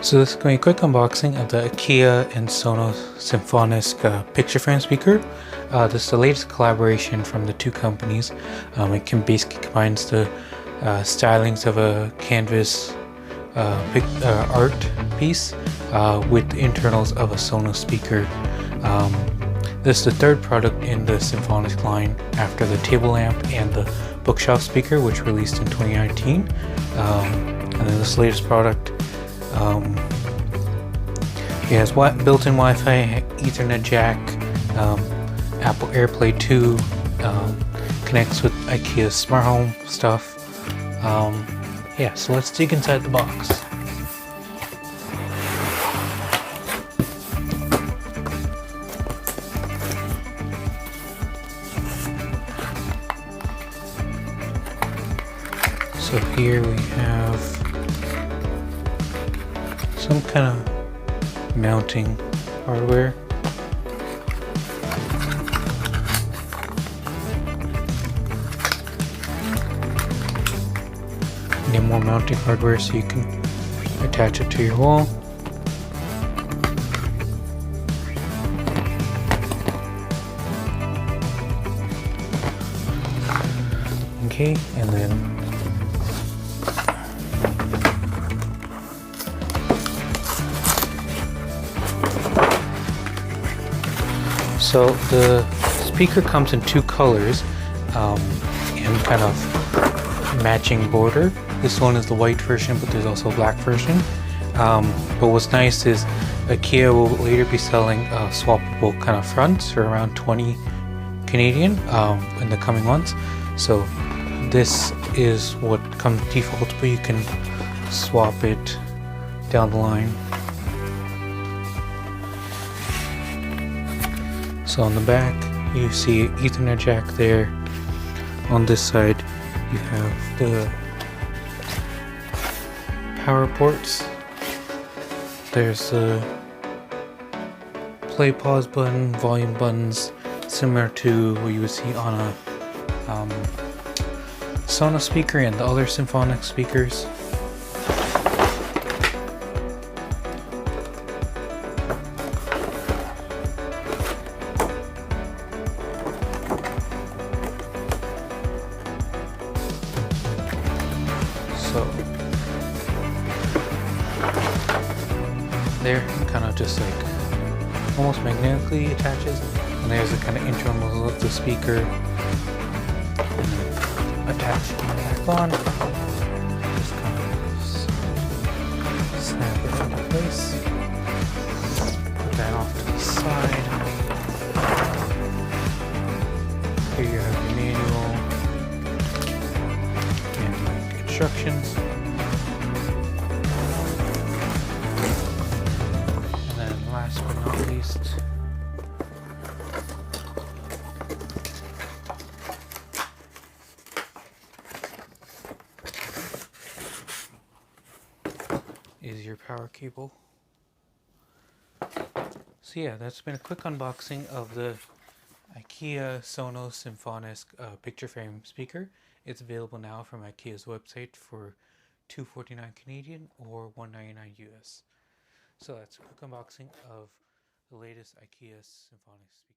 So this is going to be a quick unboxing of the IKEA and Sonos Symfonisk picture frame speaker. This is the latest collaboration from the two companies. It can basically combines the stylings of a canvas art piece with the internals of a Sonos speaker. This is the third product in the Symfonisk line after the table lamp and the bookshelf speaker, which released in 2019. And then this latest product it has built-in Wi-Fi, Ethernet jack, Apple AirPlay 2, connects with IKEA smart home stuff. Yeah, so let's dig inside the box. So here we have some kind of mounting hardware. Need more mounting hardware so you can attach it to your wall. Okay, and then so the speaker comes in two colors and kind of matching border. This one is the white version, but there's also a black version. But what's nice is IKEA will later be selling swappable kind of fronts for around 20 Canadian in the coming months. So this is what comes default, but you can swap it down the line. So on the back you see Ethernet jack there. On this side you have the power ports. There's the play pause button, volume buttons, similar to what you would see on a Sonos speaker and the other Symfonisk speakers. So there, kind of just like almost magnetically attaches, and there's a kind of internal of the speaker, attach it back on, just kind of snap it into place, put that off to the side. Here you have your manual and like instructions. And then last but not least, is your power cable. So yeah, that's been a quick unboxing of the IKEA Sonos Symfonisk picture frame speaker. It's available now from IKEA's website for $249 Canadian or $199 US. So that's a quick unboxing of the latest IKEA Symfonisk speaker.